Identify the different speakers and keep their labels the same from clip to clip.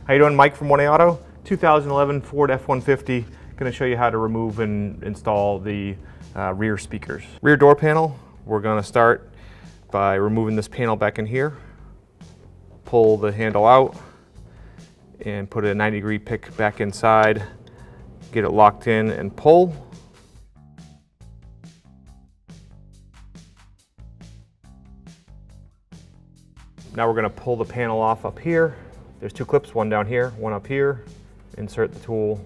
Speaker 1: How you doing? Mike from 1A Auto. 2011 Ford F-150. Going to show you how to remove and install the rear speakers. Rear door panel, we're going to start by removing this panel back in here. Pull the handle out and put a 90-degree pick back inside. Get it locked in and pull. Now we're going to pull the panel off up here. There's two clips, one down here, one up here. Insert the tool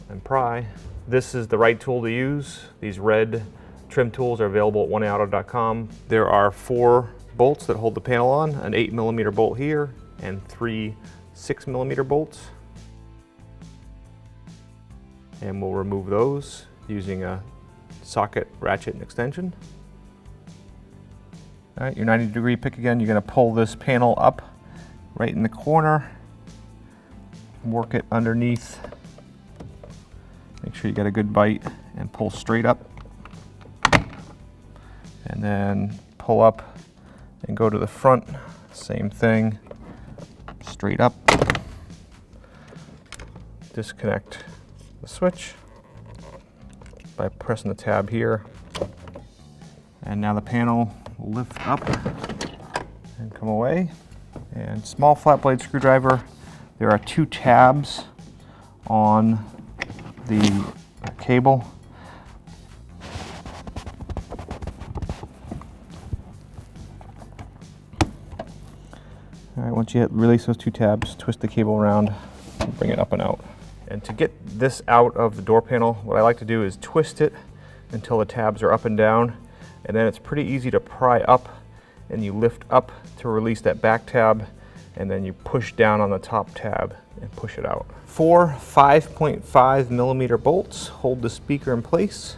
Speaker 1: and pry. This is the right tool to use. These red trim tools are available at 1aauto.com. There are 4 bolts that hold the panel on, an 8mm bolt here and 3 6mm bolts. And we'll remove those using a socket, ratchet, and extension. All right, your 90-degree pick again, you're going to pull this panel up right in the corner, work it underneath, make sure you get a good bite, and pull straight up. And then pull up and go to the front, same thing, straight up. Disconnect the switch by pressing the tab here. And now the panel will lift up and come away. And small flat blade screwdriver. There are 2 tabs on the cable. All right, once you release those 2 tabs, twist the cable around and bring it up and out. And to get this out of the door panel, what I like to do is twist it until the tabs are up and down, and then it's pretty easy to pry up, and you lift up to release that back tab, and then you push down on the top tab and push it out. 4 5.5mm bolts hold the speaker in place.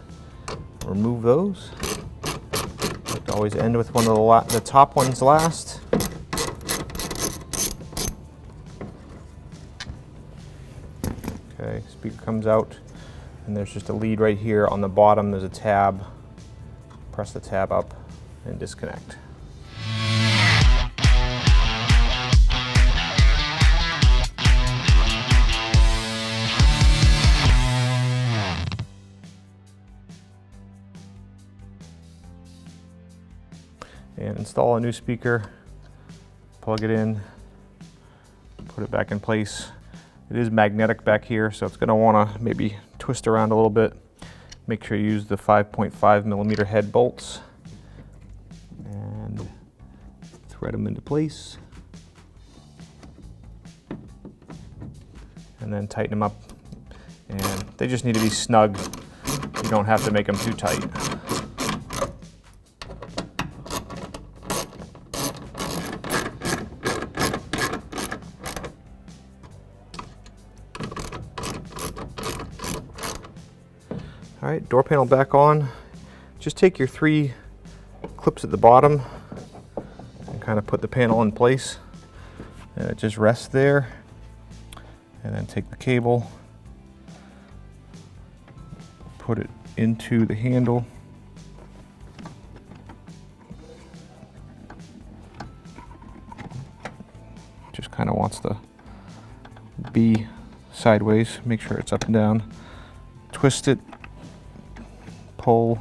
Speaker 1: Remove those. Always end with one of the top ones last. Okay, speaker comes out, and there's just a lead right here on the bottom. There's a tab. Press the tab up and disconnect. And install a new speaker, plug it in, put it back in place. It is magnetic back here, so it's going to want to maybe twist around a little bit. Make sure you use the 5.5mm head bolts and thread them into place. And then tighten them up. And they just need to be snug. You don't have to make them too tight. All right, door panel back on. Just take your 3 clips at the bottom and kind of put the panel in place. And it just rests there. And then take the cable, put it into the handle. Just kind of wants to be sideways. Make sure it's up and down. Twist it. Pull,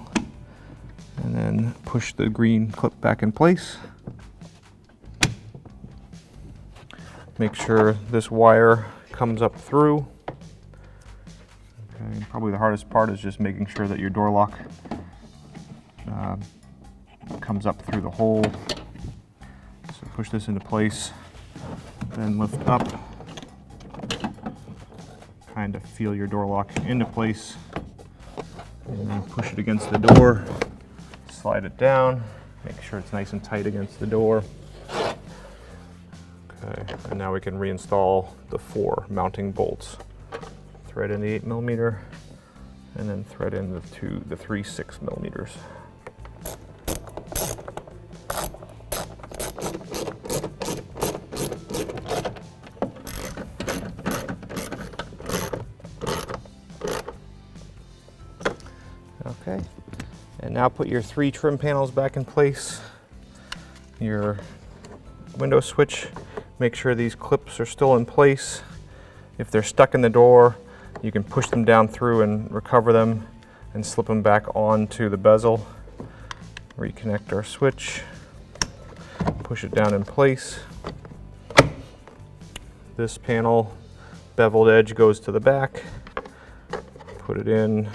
Speaker 1: and then push the green clip back in place. Make sure this wire comes up through. Okay, probably the hardest part is just making sure that your door lock comes up through the hole. So push this into place, then lift up. Kind of feel your door lock into place. And then push it against the door, slide it down, make sure it's nice and tight against the door. Okay, and now we can reinstall the 4 mounting bolts. Thread in the 8mm, and then thread in the 3 6mm. Okay, and now put your 3 trim panels back in place. Your window switch, make sure these clips are still in place. If they're stuck in the door, you can push them down through and recover them and slip them back onto the bezel. Reconnect our switch, push it down in place. This panel, beveled edge goes to the back. Put it in,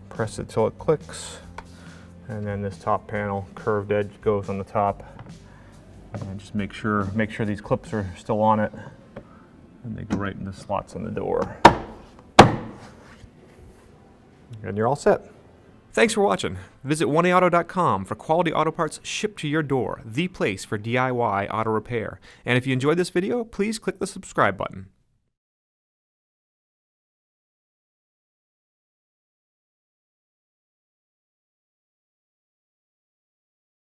Speaker 1: press it till it clicks, and then this top panel, curved edge goes on the top. And just make sure these clips are still on it, and they go right in the slots on the door. And you're all set.
Speaker 2: Thanks for watching. Visit 1aauto.com for quality auto parts shipped to your door, the place for DIY auto repair. And if you enjoyed this video, please click the subscribe button.